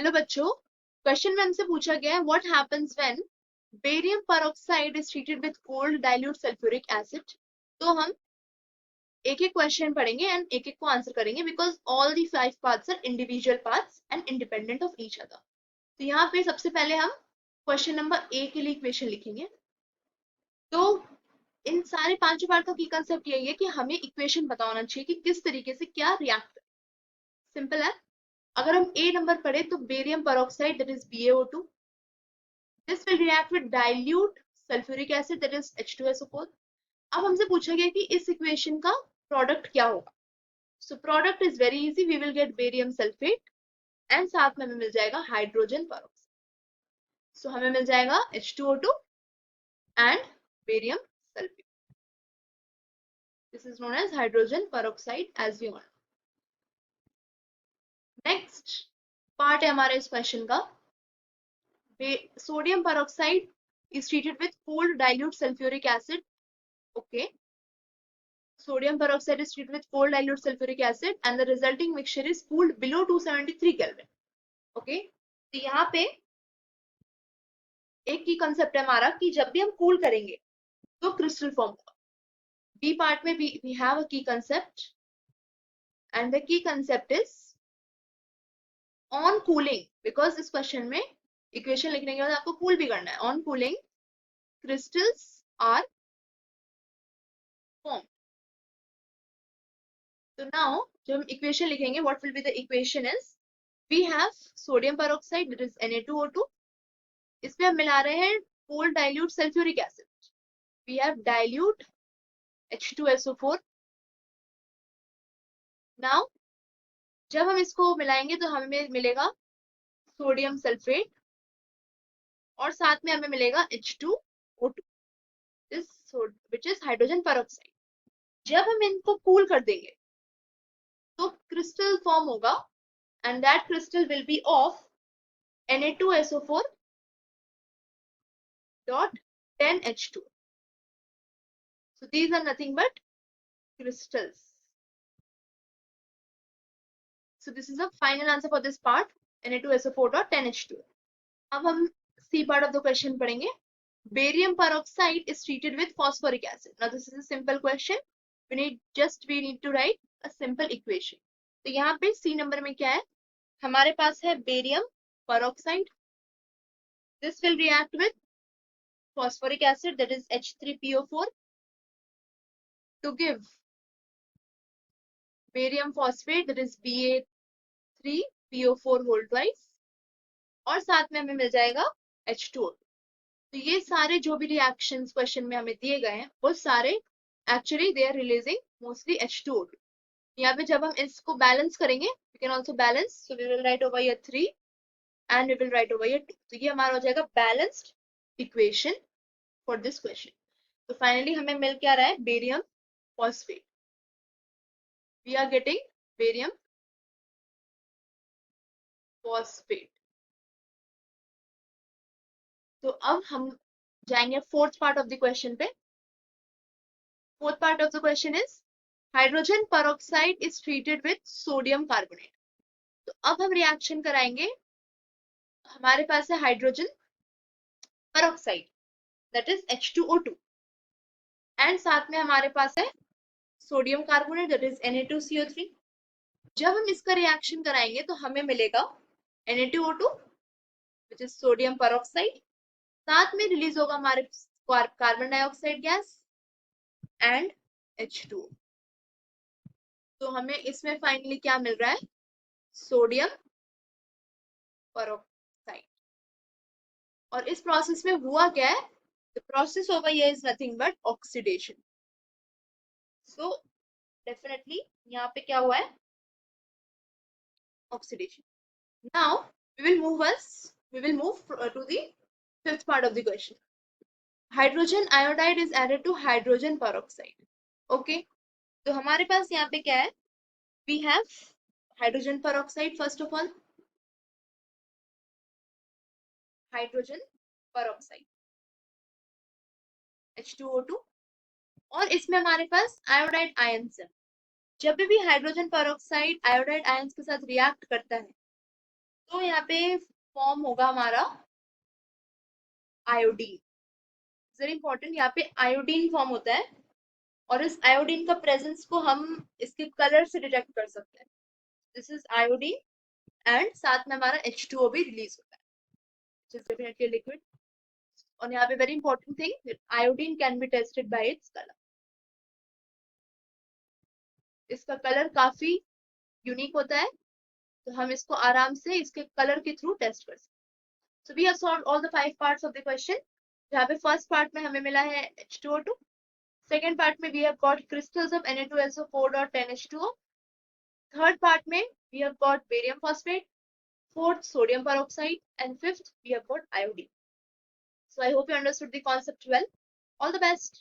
Hello बच्चों, question में हमसे पूछा गया है what happens when barium peroxide is treated with cold dilute sulphuric acid. तो हम एक एक क्वेश्चन पढ़ेंगे एंड एक एक को आंसर करेंगे because all the 5 parts are individual parts and independent of each other. तो यहाँ पे सबसे पहले हम क्वेश्चन नंबर ए के लिए इक्वेशन लिखेंगे। तो इन सारे पांचों पार्ट का की कंसेप्ट यही है कि हमें इक्वेशन पता होना चाहिए कि किस तरीके से क्या रिएक्ट। सिंपल है। अगर हम ए नंबर पढ़े तो barium peroxide that is BaO2, this will react with dilute sulfuric acid that is H2SO4। अब हमसे पूछा गया कि इस इक्वेशन का प्रोडक्ट क्या होगा। So product is very easy, we will get barium sulphate and साथ में हमें मिल जाएगा हाइड्रोजन पेरोक्साइड। सो हमें मिल जाएगा H2O2 and barium sulphate. This is known as hydrogen peroxide as we want. Next part है हमारे इस क्वेश्चन का, sodium peroxide is treated with cold dilute sulfuric acid. Okay, sodium peroxide is treated with cold dilute sulfuric acid and the resulting mixture is cooled below 273 Kelvin. Okay, तो यहाँ पे एक की concept है हमारा कि जब भी हम कूल करेंगे तो क्रिस्टल फॉर्म होगा। बी पार्ट में we have a key concept and the key concept is on cooling, because इस क्वेश्चन में इक्वेशन लिखने के बाद आपको कूल भी करना है। On cooling crystals are formed. So now जब हम इक्वेशन लिखेंगे what will be the equation is, we have sodium peroxide that is Na2O2, इसमें हम मिला रहे हैं cold dilute sulfuric acid, we have dilute H2SO4। now जब हम इसको मिलाएंगे तो हमें मिलेगा सोडियम सल्फेट और साथ में हमें मिलेगा H2O2 which is hydrogen peroxide. जब हम इनको कूल कर देंगे तो क्रिस्टल फॉर्म होगा and that crystal will be of Na2SO4 dot 10H2. So these are nothing but crystals. So this is the final answer for this part, Na2SO4 dot 10H2. अब हम C part of the question पढ़ेंगे। Barium peroxide is treated with phosphoric acid. Now this is a simple question. We need to write a simple equation. तो यहाँ पे C number में क्या है, हमारे पास है barium peroxide, this will react with phosphoric acid that is H3PO4 to give barium phosphate that is Ba3PO4 whole twice और साथ में हमें मिल जाएगा H2O। तो ये सारे जो भी रिएक्शंस क्वेश्चन में हमें दिए गए हैं वो सारे actually they are releasing mostly H2O2। यहाँ पे जब हम इसको बैलेंस करेंगे we can also balance, so we will write over here 3 and we will write over here 2। तो ये हमारा हो जाएगा balanced equation for this question. तो फाइनली हमें मिल क्या रहा है, barium phosphate. We are getting barium phosphate. तो अब हम जाएंगे fourth part of the question पे। Fourth part of the question is hydrogen peroxide is treated with sodium carbonate. तो अब हम रिएक्शन कराएंगे, हमारे पास है hydrogen peroxide that is H2O2 and साथ में हमारे पास है sodium carbonate that is Na2CO3। जब हम इसका रिएक्शन कराएंगे तो हमें मिलेगा Na2O2 which is sodium peroxide, साथ में रिलीज होगा हमारे carbon dioxide gas and H2O। तो हमें इसमें फाइनली क्या मिल रहा है, सोडियम पेरोक्साइड। और इस प्रोसेस में हुआ क्या है, the process over here is nothing but oxidation. So definitely यहाँ पे क्या हुआ है, oxidation. Now we will move to the fifth part of the question. Hydrogen iodide is added to hydrogen peroxide. Okay, तो हमारे पास यहाँ पे क्या है, we have hydrogen peroxide first of all, hydrogen peroxide H2O2 और इसमें हमारे पास आयोडाइड आयंस है। जब भी हाइड्रोजन पेरोक्साइड आयोडाइड आयंस के साथ रिएक्ट करता है तो यहाँ पे फॉर्म होगा हमारा आयोडीन। वेरी इंपॉर्टेंट, यहाँ पे आयोडीन फॉर्म होता है और इस आयोडीन का प्रेजेंस को हम इसके कलर से डिटेक्ट कर सकते हैं। दिस इज आयोडीन एंड साथ में हमारा H2O भी रिलीज होता है, which is definitely a liquid। और यहाँ पे very important thing, iodine can be tested by its colour. इसका कलर काफी यूनिक होता है, तो हम इसको आराम से इसके कलर के थ्रू टेस्ट कर सकते हैं। So we have solved all the 5 parts of the question. यहाँ पे फर्स्ट पार्ट में हमें मिला है H2O2, सेकेंड पार्ट में we have got crystals of Na2SO4.10H2O, third part में we have got barium phosphate, fourth sodium peroxide, and fifth we have got iodine. So I hope you understood the concept well. All the best.